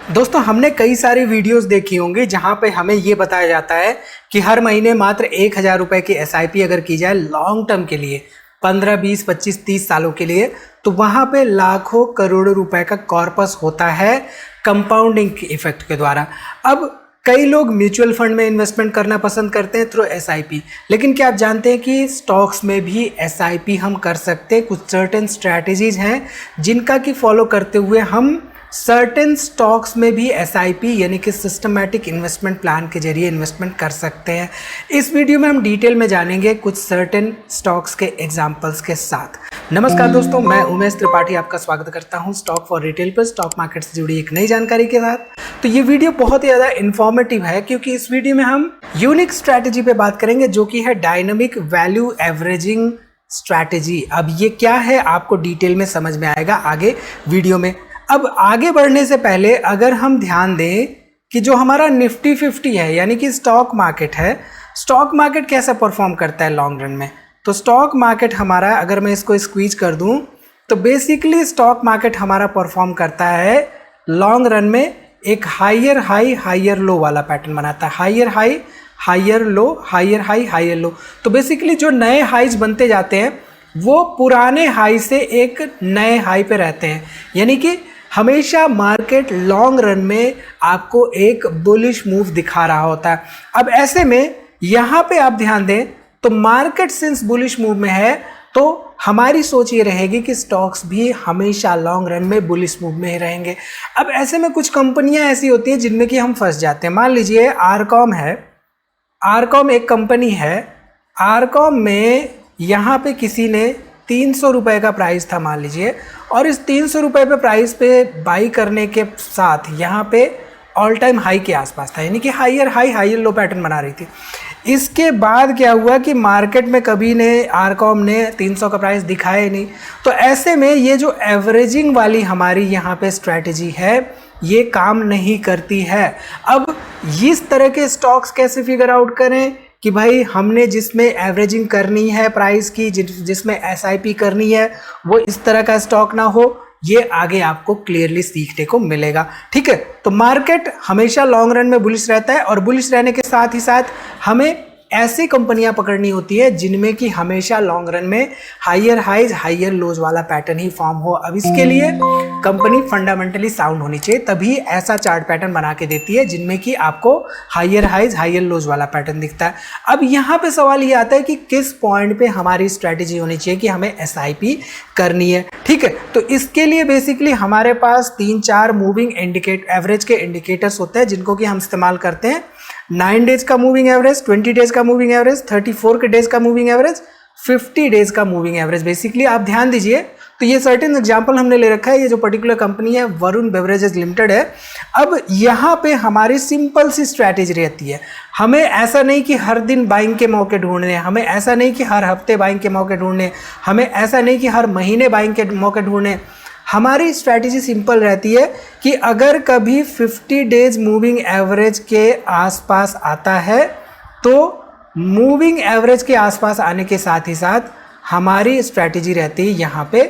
दोस्तों हमने कई सारी वीडियोस देखी होंगी जहां पे हमें ये बताया जाता है कि हर महीने मात्र 1,000 रुपए की एसआईपी अगर की जाए लॉन्ग टर्म के लिए 15, 20, 25, 30 सालों के लिए तो वहां पे लाखों करोड़ों रुपए का कॉर्पस होता है कंपाउंडिंग इफेक्ट के द्वारा। अब कई लोग म्यूचुअल फंड में इन्वेस्टमेंट करना पसंद करते हैं थ्रू एसआईपी, लेकिन क्या आप जानते हैं कि स्टॉक्स में भी एसआईपी हम कर सकते हैं। कुछ सर्टेन स्ट्रैटेजीज हैं जिनका कि फॉलो करते हुए हम सर्टेन स्टॉक्स में भी एसआईपी यानी कि सिस्टमैटिक इन्वेस्टमेंट प्लान के जरिए इन्वेस्टमेंट कर सकते हैं। इस वीडियो में हम डिटेल में जानेंगे कुछ सर्टेन स्टॉक्स के एग्जांपल्स के साथ। नमस्कार दोस्तों, मैं उमेश त्रिपाठी आपका स्वागत करता हूं स्टॉक फॉर रिटेल पर स्टॉक मार्केट से जुड़ी एक नई जानकारी के साथ। तो ये वीडियो बहुत ही ज़्यादा इन्फॉर्मेटिव है क्योंकि इस वीडियो में हम यूनिक स्ट्रैटेजी पे बात करेंगे जो कि है डायनामिक वैल्यू एवरेजिंग स्ट्रैटेजी। अब ये क्या है आपको डिटेल में समझ में आएगा आगे वीडियो में। अब आगे बढ़ने से पहले अगर हम ध्यान दें कि जो हमारा निफ्टी 50 है यानी कि स्टॉक मार्केट है, स्टॉक मार्केट कैसा परफॉर्म करता है लॉन्ग रन में। तो स्टॉक मार्केट हमारा, अगर मैं इसको स्क्वीज कर दूं तो बेसिकली स्टॉक मार्केट हमारा परफॉर्म करता है लॉन्ग रन में एक हायर हाई हायर लो वाला पैटर्न बनाता है। Higher high higher low, higher high higher low. तो बेसिकली जो नए हाइज बनते जाते हैं वो पुराने हाई से एक नए हाई पे रहते हैं, यानी कि हमेशा मार्केट लॉन्ग रन में आपको एक बुलिश मूव दिखा रहा होता है। अब ऐसे में यहाँ पे आप ध्यान दें तो मार्केट सिंस बुलिश मूव में है तो हमारी सोच ये रहेगी कि स्टॉक्स भी हमेशा लॉन्ग रन में बुलिश मूव में ही रहेंगे। अब ऐसे में कुछ कंपनियां ऐसी होती हैं जिनमें कि हम फंस जाते हैं। मान लीजिए आरकॉम है, आरकॉम एक कंपनी है। आरकॉम में यहाँ पे किसी ने 300 रुपये का प्राइस था मान लीजिए, और इस 300 रुपये पे प्राइस पे बाई करने के साथ यहाँ पे ऑल टाइम हाई के आसपास था, यानी कि higher high higher low pattern बना रही थी। इसके बाद क्या हुआ कि मार्केट में कभी ने आरकॉम ने 300 का प्राइस दिखाया ही नहीं। तो ऐसे में ये जो एवरेजिंग वाली हमारी यहाँ पे स्ट्रैटेजी है ये काम नहीं करती है। अब इस तरह के स्टॉक्स कैसे फिगर आउट करें कि भाई हमने जिसमें एवरेजिंग करनी है प्राइस की, जिसमें एसआईपी करनी है, वो इस तरह का स्टॉक ना हो, ये आगे आपको क्लियरली सीखने को मिलेगा। ठीक है, तो मार्केट हमेशा लॉन्ग रन में बुलिश रहता है और बुलिश रहने के साथ ही साथ हमें ऐसी कंपनियां पकड़नी होती है जिनमें कि हमेशा लॉन्ग रन में हायर हाइज हायर लोज वाला पैटर्न ही फॉर्म हो। अब इसके लिए कंपनी फंडामेंटली साउंड होनी चाहिए, तभी ऐसा चार्ट पैटर्न बना के देती है जिनमें कि आपको हायर हाइज हायर लोज वाला पैटर्न दिखता है। अब यहाँ पे सवाल ये आता है कि किस पॉइंट पे हमारी स्ट्रैटेजी होनी चाहिए कि हमें एसआईपी करनी है। ठीक है, तो इसके लिए बेसिकली हमारे पास 3-4 मूविंग एवरेज के इंडिकेटर्स होते हैं जिनको कि हम इस्तेमाल करते हैं। 9 डेज का मूविंग एवरेज, 20 डेज का मूविंग एवरेज, 34 के डेज का मूविंग एवरेज, 50 डेज का मूविंग एवरेज। बेसिकली आप ध्यान दीजिए तो ये सर्टेन एग्जांपल हमने ले रखा है। ये जो पर्टिकुलर कंपनी है वरुण बेवरेजेस लिमिटेड है। अब यहाँ पे हमारी सिंपल सी स्ट्रैटेजी रहती है। हमें ऐसा नहीं कि हर दिन बाइंग के मौके ढूंढने हैं, हमें ऐसा नहीं कि हर हफ्ते बाइंग के मौके ढूंढने हैं, हमें ऐसा नहीं कि हर महीने बाइंग के मौके ढूंढने। हमारी स्ट्रैटेजी सिंपल रहती है कि अगर कभी 50 डेज मूविंग एवरेज के आसपास आता है तो मूविंग एवरेज के आसपास आने के साथ ही साथ हमारी स्ट्रैटेजी रहती है यहाँ पे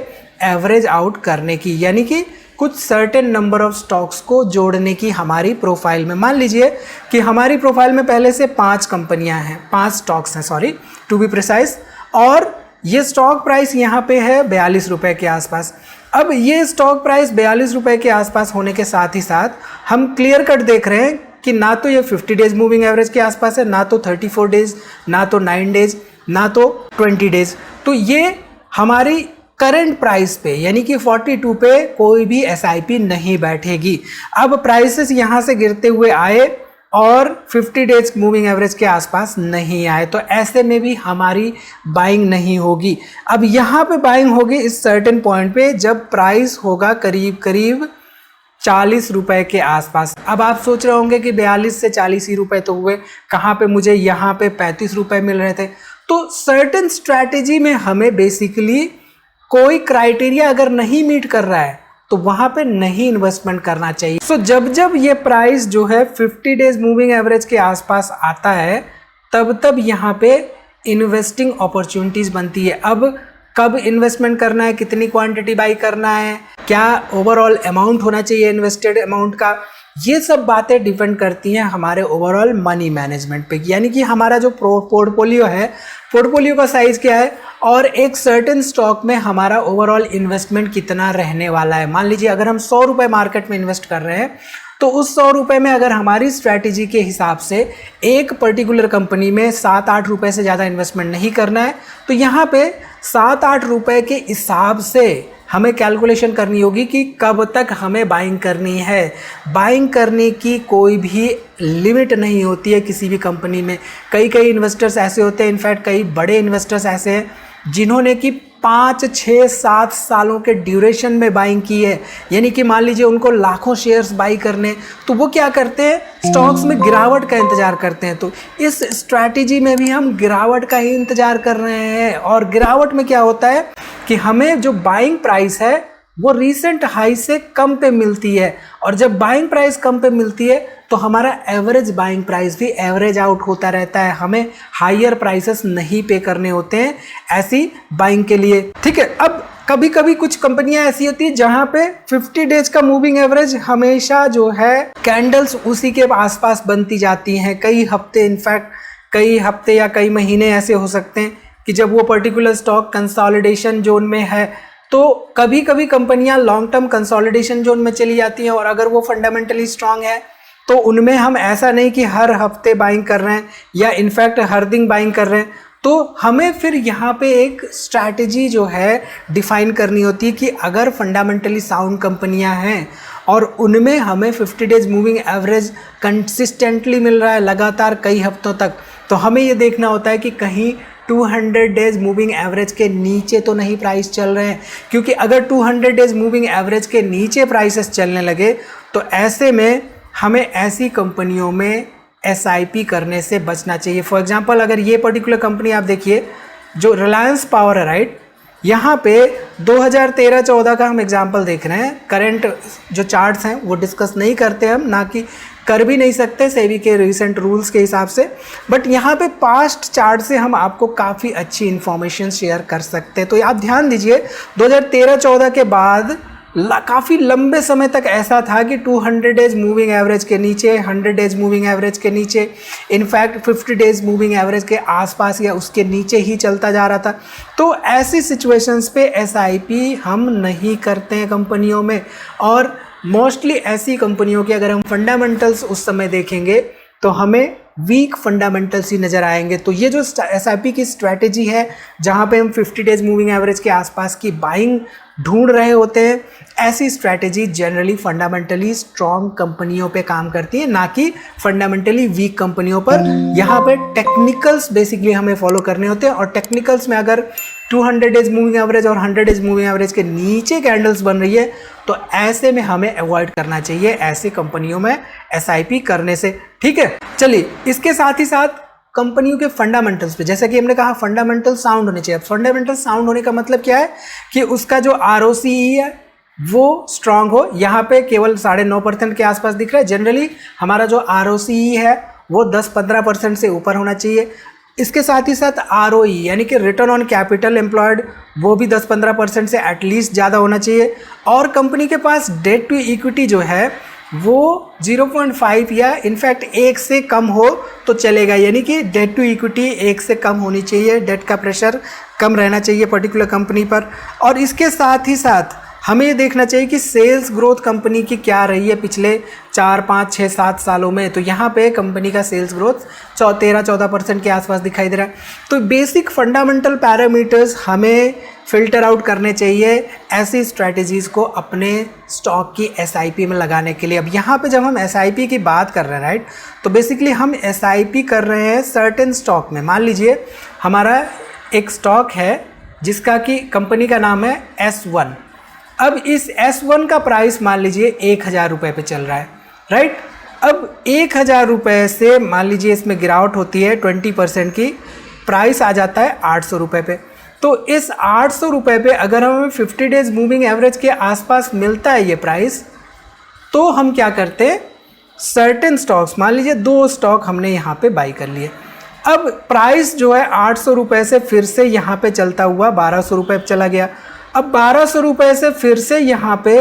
एवरेज आउट करने की, यानी कि कुछ सर्टेन नंबर ऑफ स्टॉक्स को जोड़ने की हमारी प्रोफाइल में। मान लीजिए कि हमारी प्रोफाइल में पहले से 5 कंपनियां हैं, 5 स्टॉक्स हैं सॉरी टू बी प्रिसाइज, और ये स्टॉक प्राइस यहाँ पे है 42 रुपये के आसपास। अब ये स्टॉक प्राइस 42 रुपये के आसपास होने के साथ ही साथ हम क्लियर कट देख रहे हैं कि ना तो ये 50 डेज मूविंग एवरेज के आसपास है, ना तो 34 डेज, ना तो 9 डेज, ना तो 20 डेज। तो ये हमारी करंट प्राइस पे यानी कि 42 पे कोई भी एसआईपी नहीं बैठेगी। अब प्राइसेस यहाँ से गिरते हुए आए और 50 डेज मूविंग एवरेज के आसपास नहीं आए तो ऐसे में भी हमारी बाइंग नहीं होगी। अब यहाँ पे बाइंग होगी इस सर्टेन पॉइंट पे जब प्राइस होगा करीब करीब 40 रुपए के आसपास। अब आप सोच रहे होंगे कि 42 से 40 ही रुपए तो हुए, कहाँ पे मुझे यहाँ पे 35 रुपए मिल रहे थे। तो सर्टेन स्ट्रैटेजी में हमें बेसिकली कोई क्राइटेरिया अगर नहीं मीट कर रहा है तो वहां पे नहीं इन्वेस्टमेंट करना चाहिए। सो जब जब ये प्राइस जो है 50 डेज मूविंग एवरेज के आसपास आता है तब तब यहाँ पे इन्वेस्टिंग अपॉर्चुनिटीज बनती है। अब कब इन्वेस्टमेंट करना है, कितनी क्वांटिटी बाई करना है, क्या ओवरऑल अमाउंट होना चाहिए इन्वेस्टेड अमाउंट का, ये सब बातें डिपेंड करती हैं हमारे ओवरऑल मनी मैनेजमेंट पे, यानी कि हमारा जो पोर्टफोलियो है, पोर्टफोलियो का साइज़ क्या है और एक सर्टेन स्टॉक में हमारा ओवरऑल इन्वेस्टमेंट कितना रहने वाला है। मान लीजिए अगर हम 100 रुपये मार्केट में इन्वेस्ट कर रहे हैं तो उस 100 रुपये में अगर हमारी स्ट्रैटेजी के हिसाब से एक पर्टिकुलर कंपनी में 7-8 रुपये से ज़्यादा इन्वेस्टमेंट नहीं करना है, तो यहाँ पे 7-8 रुपये के हिसाब से हमें कैलकुलेशन करनी होगी कि कब तक हमें बाइंग करनी है। बाइंग करने की कोई भी लिमिट नहीं होती है किसी भी कंपनी में। कई इन्वेस्टर्स ऐसे होते हैं, इनफैक्ट कई बड़े इन्वेस्टर्स ऐसे हैं जिन्होंने कि 5, 6, 7 सालों के ड्यूरेशन में बाइंग की है, यानी कि मान लीजिए उनको लाखों शेयर्स बाई करने, तो वो क्या करते हैं, स्टॉक्स में गिरावट का इंतज़ार करते हैं। तो इस स्ट्रैटेजी में भी हम गिरावट का ही इंतज़ार कर रहे हैं, और गिरावट में क्या होता है कि हमें जो बाइंग प्राइस है वो रीसेंट हाई से कम पे मिलती है, और जब बाइंग प्राइस कम पे मिलती है तो हमारा एवरेज बाइंग प्राइस भी एवरेज आउट होता रहता है। हमें हायर प्राइसेस नहीं पे करने होते हैं ऐसी बाइंग के लिए, ठीक है। अब कभी कभी कुछ कंपनियां ऐसी होती है जहां पे 50 डेज का मूविंग एवरेज हमेशा जो है कैंडल्स उसी के आसपास बनती जाती हैं। कई हफ्ते, इनफैक्ट कई हफ्ते या कई महीने ऐसे हो सकते हैं कि जब वो पर्टिकुलर स्टॉक कंसोलिडेशन जोन में है, तो कभी कभी कंपनियां लॉन्ग टर्म कंसोलिडेशन जोन में चली जाती हैं, और अगर वो फंडामेंटली स्ट्रांग है तो उनमें हम ऐसा नहीं कि हर हफ्ते बाइंग कर रहे हैं या इनफैक्ट हर दिन बाइंग कर रहे हैं। तो हमें फिर यहाँ पे एक स्ट्रैटेजी जो है डिफाइन करनी होती है कि अगर फंडामेंटली साउंड कंपनियां हैं और उनमें हमें 50 डेज मूविंग एवरेज कंसिस्टेंटली मिल रहा है लगातार कई हफ्तों तक, तो हमें ये देखना होता है कि कहीं 200 डेज मूविंग एवरेज के नीचे तो नहीं प्राइस चल रहे हैं, क्योंकि अगर 200 डेज मूविंग एवरेज के नीचे प्राइसेस चलने लगे तो ऐसे में हमें ऐसी कंपनियों में SIP करने से बचना चाहिए। फॉर एग्जांपल अगर ये पर्टिकुलर कंपनी आप देखिए, जो रिलायंस पावर है, राइट, यहाँ पे 2013-14 का हम एग्जांपल देख रहे हैं। करंट जो चार्ट्स हैं वो डिस्कस नहीं करते हम, ना कि कर भी नहीं सकते सेबी के रिसेंट रूल्स के हिसाब से, बट यहाँ पे पास्ट चार्ट से हम आपको काफ़ी अच्छी इन्फॉर्मेशन शेयर कर सकते हैं। तो आप ध्यान दीजिए 2013-14 के बाद काफ़ी लंबे समय तक ऐसा था कि 200 डेज मूविंग एवरेज के नीचे, 100 डेज मूविंग एवरेज के नीचे, इनफैक्ट 50 डेज मूविंग एवरेज के आसपास या उसके नीचे ही चलता जा रहा था। तो ऐसी सिचुएशंस पे SIP हम नहीं करते हैं कंपनियों में, और मोस्टली ऐसी कंपनियों के अगर हम फंडामेंटल्स उस समय देखेंगे तो हमें वीक फंडामेंटल्स ही नज़र आएंगे। तो ये जो SIP की स्ट्रैटेजी है जहाँ पे हम 50 डेज मूविंग एवरेज के आसपास की बाइंग ढूंढ रहे होते हैं, ऐसी स्ट्रैटेजी जनरली फंडामेंटली स्ट्रॉन्ग कंपनियों पे काम करती है, ना कि फंडामेंटली वीक कंपनियों पर। यहाँ पे टेक्निकल्स बेसिकली हमें फॉलो करने होते हैं, और टेक्निकल्स में अगर 200 डेज मूविंग एवरेज और 100 डेज मूविंग एवरेज के नीचे कैंडल्स बन रही है तो ऐसे में हमें अवॉइड करना चाहिए ऐसी कंपनियों में SIP करने से, ठीक है। चलिए, इसके साथ ही साथ कंपनियों के फंडामेंटल्स पे, जैसे कि हमने कहा फंडामेंटल साउंड होने चाहिए। अब फंडामेंटल साउंड होने का मतलब क्या है कि उसका जो ROCE है वो स्ट्रांग हो। यहाँ पे केवल 9.5% के आसपास दिख रहा है। जनरली हमारा जो ROCE है वो 10-15% से ऊपर होना चाहिए। इसके साथ ही साथ ROE यानी कि रिटर्न ऑन कैपिटल एम्प्लॉयड, वो भी 10-15% से एटलीस्ट ज़्यादा होना चाहिए। और कंपनी के पास डेट टू इक्विटी जो है वो 0.5 या इनफैक्ट 1 से कम हो तो चलेगा, यानी कि डेट टू इक्विटी 1 से कम होनी चाहिए, डेट का प्रेशर कम रहना चाहिए पर्टिकुलर कंपनी पर। और इसके साथ ही साथ हमें ये देखना चाहिए कि सेल्स ग्रोथ कंपनी की क्या रही है पिछले 4, 5, 6, 7 सालों में। तो यहाँ पे कंपनी का सेल्स ग्रोथ 13-14% के आसपास दिखाई दे रहा है। तो बेसिक फंडामेंटल पैरामीटर्स हमें फिल्टर आउट करने चाहिए ऐसी स्ट्रैटेजीज़ को अपने स्टॉक की SIP में लगाने के लिए। अब यहाँ पे जब हम SIP की बात कर रहे हैं, राइट, तो बेसिकली हम SIP कर रहे हैं सर्टेन स्टॉक में। मान लीजिए हमारा एक स्टॉक है जिसका कि कंपनी का नाम है S1। अब इस S1 का प्राइस मान लीजिए 1000 रुपये पे चल रहा है, राइट। अब 1000 रुपये से मान लीजिए इसमें गिरावट होती है 20% की, प्राइस आ जाता है 800 रुपये पे। तो इस 800 रुपये पे अगर हमें 50 डेज मूविंग एवरेज के आसपास मिलता है ये प्राइस, तो हम क्या करते हैं, सर्टेन स्टॉक्स, मान लीजिए 2 स्टॉक हमने यहाँ पे बाई कर लिए। अब प्राइस जो है 800 रुपये से फिर से यहाँ पे चलता हुआ 1200 रुपये चला गया। अब 1200 रुपये से फिर से यहाँ पे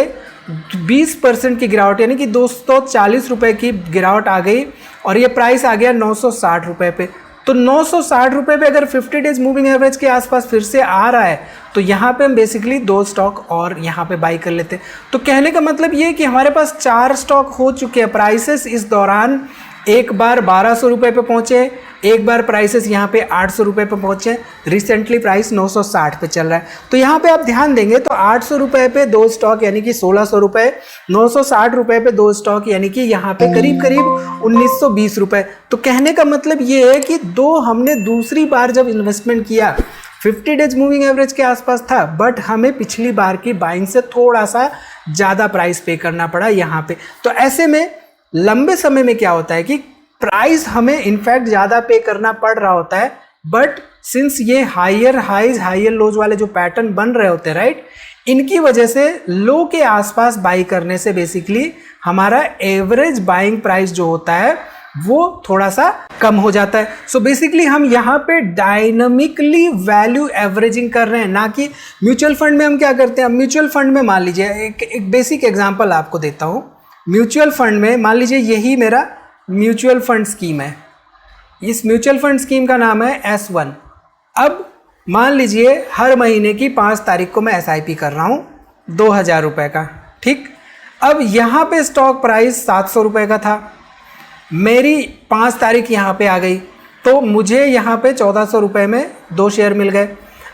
20% की गिरावट, यानी कि 240 रुपये की गिरावट आ गई और ये प्राइस आ गया 960 रुपये पे। तो 960 रुपये पे अगर 50 डेज मूविंग एवरेज के आसपास फिर से आ रहा है तो यहाँ पे हम बेसिकली 2 स्टॉक और यहाँ पे बाई कर लेते हैं। तो कहने का मतलब ये है कि हमारे पास 4 स्टॉक हो चुके हैं। प्राइसेस इस दौरान एक बार 1200 रुपये पे पहुँचे, एक बार प्राइसेस यहाँ पे 800 रुपये पे पहुँचे, रिसेंटली प्राइस 960 पे चल रहा है। तो यहाँ पे आप ध्यान देंगे तो 800 रुपये पे 2 स्टॉक यानी कि 1600 रुपये, 960 रुपये पे 2 स्टॉक यानी कि यहाँ पे करीब करीब 1920 रुपये। तो कहने का मतलब ये है कि हमने दूसरी बार जब इन्वेस्टमेंट किया 50 डेज मूविंग एवरेज के आसपास था, बट हमें पिछली बार की बाइंग से थोड़ा सा ज़्यादा प्राइस पे करना पड़ा यहाँ पे। तो ऐसे में लंबे समय में क्या होता है कि प्राइस हमें इनफैक्ट ज़्यादा पे करना पड़ रहा होता है, बट सिंस ये हायर हाइज हायर लोज वाले जो पैटर्न बन रहे होते हैं राइट, इनकी वजह से लो के आसपास बाई करने से बेसिकली हमारा एवरेज बाइंग प्राइस जो होता है वो थोड़ा सा कम हो जाता है। सो बेसिकली हम यहाँ पे डायनामिकली वैल्यू एवरेजिंग कर रहे हैं, ना कि म्यूचुअल फंड में हम क्या करते हैं। म्यूचुअल फंड में मान लीजिए एक बेसिक एग्जांपल आपको देता हूँ। म्यूचुअल फंड में मान लीजिए यही मेरा म्यूचुअल फंड स्कीम है, इस म्यूचुअल फंड स्कीम का नाम है S1। अब मान लीजिए हर महीने की 5 तारीख को मैं SIP कर रहा हूँ 2000 रुपये का, ठीक। अब यहाँ पे स्टॉक प्राइस 700 रुपये का था, मेरी 5 तारीख यहाँ पे आ गई तो मुझे यहाँ पे 1400 रुपये में 2 शेयर मिल गए।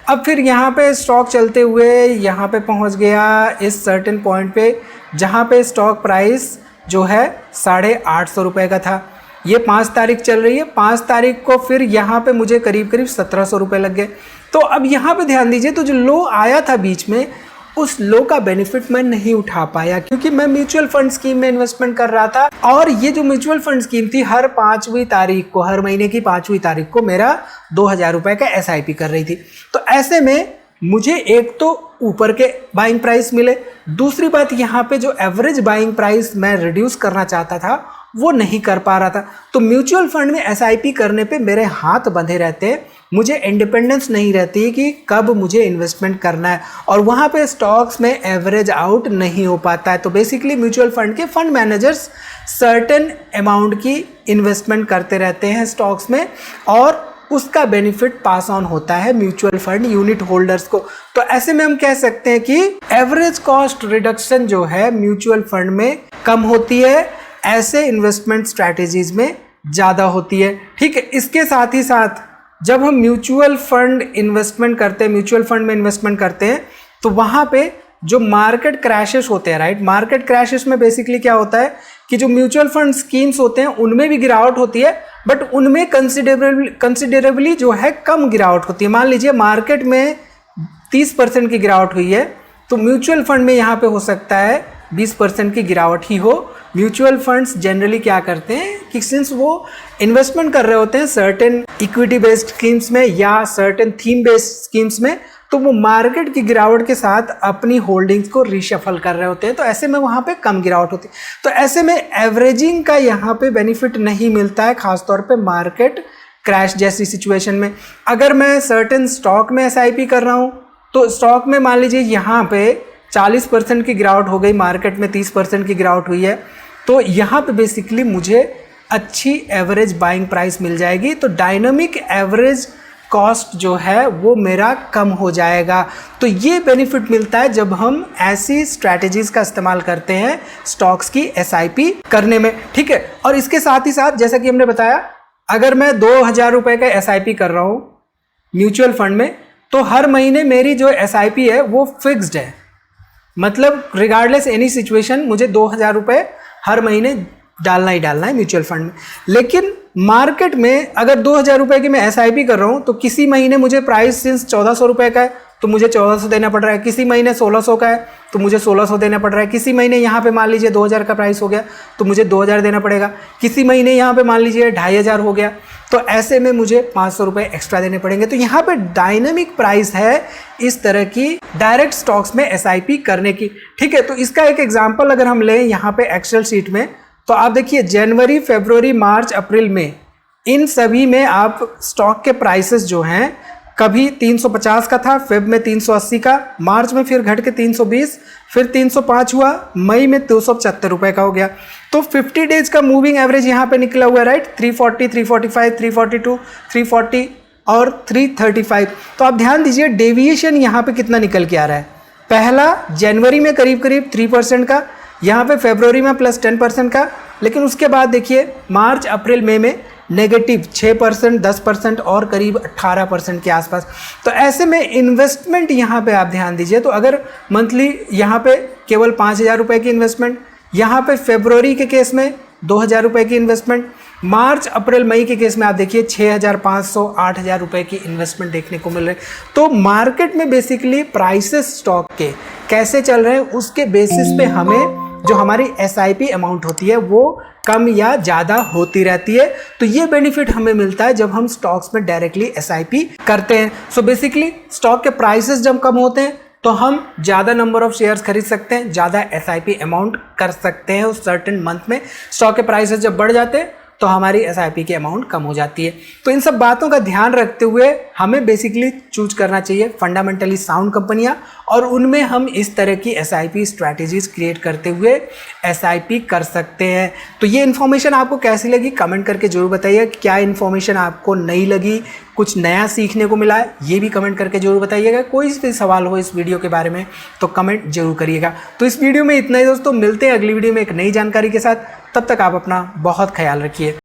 अब फिर यहाँ पे स्टॉक चलते हुए यहाँ पे पहुँच गया इस सर्टेन पॉइंट पे जहाँ पे स्टॉक प्राइस जो है 850 रुपये का था। ये 5 तारीख चल रही है, 5 तारीख को फिर यहाँ पे मुझे करीब करीब 1700 रुपये लग गए। तो अब यहाँ पे ध्यान दीजिए, तो जो लो आया था बीच में उस लो का बेनिफिट मैं नहीं उठा पाया क्योंकि मैं म्यूचुअल फंड स्कीम में इन्वेस्टमेंट कर रहा था और ये जो म्यूचुअल फंड स्कीम थी हर 5वीं तारीख को, हर महीने की 5वीं तारीख को मेरा 2000 रुपये का SIP कर रही थी। तो ऐसे में मुझे एक तो ऊपर के बाइंग प्राइस मिले, दूसरी बात यहाँ पे जो एवरेज बाइंग प्राइस मैं रिड्यूस करना चाहता था वो नहीं कर पा रहा था। तो म्यूचुअल फंड में SIP करने पे मेरे हाथ बंधे रहते हैं, मुझे इंडिपेंडेंस नहीं रहती कि कब मुझे इन्वेस्टमेंट करना है और वहाँ पे स्टॉक्स में एवरेज आउट नहीं हो पाता है। तो बेसिकली म्यूचुअल फंड के फंड मैनेजर्स सर्टेन अमाउंट की इन्वेस्टमेंट करते रहते हैं स्टॉक्स में और उसका बेनिफिट पास ऑन होता है म्यूचुअल फंड यूनिट होल्डर्स को। तो ऐसे में हम कह सकते हैं कि एवरेज कॉस्ट रिडक्शन जो है म्यूचुअल फंड में कम होती है, ऐसे इन्वेस्टमेंट स्ट्रैटेजीज में ज़्यादा होती है, ठीक है। इसके साथ ही साथ जब हम म्यूचुअल फंड इन्वेस्टमेंट करते हैं, म्यूचुअल फंड में इन्वेस्टमेंट करते हैं तो वहाँ पे जो मार्केट क्रैशेस होते हैं राइट, मार्केट क्रैशेस में बेसिकली क्या होता है कि जो म्यूचुअल फंड स्कीम्स होते हैं उनमें भी गिरावट होती है बट उनमें कंसिडरेबली जो है कम गिरावट होती है। मान लीजिए मार्केट में 30% की गिरावट हुई है तो म्यूचुअल फंड में यहाँ पे हो सकता है 20% की गिरावट ही हो। म्यूचुअल फंड्स जनरली क्या करते हैं कि सिंस वो इन्वेस्टमेंट कर रहे होते हैं सर्टेन इक्विटी बेस्ड स्कीम्स में या सर्टेन थीम बेस्ड स्कीम्स में, तो वो मार्केट की गिरावट के साथ अपनी होल्डिंग्स को रिशफल कर रहे होते हैं, तो ऐसे में वहाँ पे कम गिरावट होती है। तो ऐसे में एवरेजिंग का यहाँ पे बेनिफिट नहीं मिलता है, खासतौर पे मार्केट क्रैश जैसी सिचुएशन में। अगर मैं सर्टेन स्टॉक में SIP कर रहा हूँ तो स्टॉक में मान लीजिए यहाँ पे 40% की गिरावट हो गई, मार्केट में 30% की गिरावट हुई है, तो यहाँ पे बेसिकली मुझे अच्छी एवरेज बाइंग प्राइस मिल जाएगी। तो डायनामिक एवरेज कॉस्ट जो है वो मेरा कम हो जाएगा। तो ये बेनिफिट मिलता है जब हम ऐसी स्ट्रैटेजीज का इस्तेमाल करते हैं स्टॉक्स की SIP करने में, ठीक है। और इसके साथ ही साथ जैसा कि हमने बताया, अगर मैं 2000 रुपये का SIP कर रहा हूँ म्यूचुअल फंड में तो हर महीने मेरी जो SIP है वो फिक्स्ड है, मतलब रिगार्डलेस एनी सिचुएशन मुझे 2000 रुपये हर महीने डालना ही डालना है म्यूचुअल फंड में। लेकिन मार्केट में अगर 2000 रुपये की मैं SIP कर रहा हूँ तो किसी महीने मुझे प्राइस सिंस 1400 रुपये का है तो मुझे 1400 देना पड़ रहा है, किसी महीने 1600 का है तो मुझे 1600 देना पड़ रहा है, किसी महीने यहाँ पे मान लीजिए 2000 का प्राइस हो गया तो मुझे 2000 देना पड़ेगा, किसी महीने यहाँ पे मान लीजिए 2500 हो गया तो ऐसे में मुझे 500 रुपये एक्स्ट्रा देने पड़ेंगे। तो यहाँ पे डायनेमिक प्राइस है इस तरह की डायरेक्ट स्टॉक्स में SIP करने की, ठीक है। तो इसका एक एग्जाम्पल अगर हम लें यहाँ पे एक्सेल शीट में तो आप देखिए जनवरी, फरवरी, मार्च, अप्रैल में इन सभी में आप स्टॉक के प्राइसेस जो हैं कभी 350 का था, फेब में 380 का, मार्च में फिर घट के 320, फिर 305 हुआ, मई में 275 रुपये का हो गया। तो 50 डेज का मूविंग एवरेज यहाँ पे निकला हुआ है, राइट। 340, 345, 342, 340 और 335। तो आप ध्यान दीजिए डेविएशन यहाँ पे कितना निकल के आ रहा है। पहला जनवरी में करीब करीब 3% का, यहाँ पे फरवरी में प्लस 10% का, लेकिन उसके बाद देखिए मार्च अप्रैल मई में नेगेटिव 6%, 10% और करीब 18% के आसपास। तो ऐसे में इन्वेस्टमेंट यहाँ पे आप ध्यान दीजिए, तो अगर मंथली यहाँ पे केवल 5,000 रुपये की इन्वेस्टमेंट, यहाँ पे फरवरी के केस में 2,000 रुपये की इन्वेस्टमेंट, मार्च अप्रैल मई के केस में आप देखिए 6,500, 8,000 रुपये की इन्वेस्टमेंट देखने को मिल रहे हैं। तो मार्केट में बेसिकली प्राइसेस स्टॉक के कैसे चल रहे हैं उसके बेसिस पे हमें जो हमारी SIP अमाउंट होती है वो कम या ज़्यादा होती रहती है। तो ये बेनिफिट हमें मिलता है जब हम स्टॉक्स में डायरेक्टली SIP करते हैं। सो बेसिकली स्टॉक के प्राइसेस जब कम होते हैं तो हम ज़्यादा नंबर ऑफ शेयर्स खरीद सकते हैं, ज़्यादा SIP अमाउंट कर सकते हैं उस सर्टेन मंथ में। स्टॉक के प्राइसेस जब बढ़ जाते हैं तो हमारी SIP की अमाउंट कम हो जाती है। तो इन सब बातों का ध्यान रखते हुए हमें बेसिकली चूज करना चाहिए फंडामेंटली साउंड कंपनियां, और उनमें हम इस तरह की SIP स्ट्रैटेजीज क्रिएट करते हुए SIP कर सकते हैं। तो ये इन्फॉर्मेशन आपको कैसी लगी कमेंट करके जरूर बताइए। क्या इन्फॉर्मेशन आपको नई लगी, कुछ नया सीखने को मिला है, ये भी कमेंट करके जरूर बताइएगा। कोई भी सवाल हो इस वीडियो के बारे में तो कमेंट जरूर करिएगा। तो इस वीडियो में इतना ही दोस्तों, मिलते हैं अगली वीडियो में एक नई जानकारी के साथ। तब तक आप अपना बहुत ख्याल रखिए।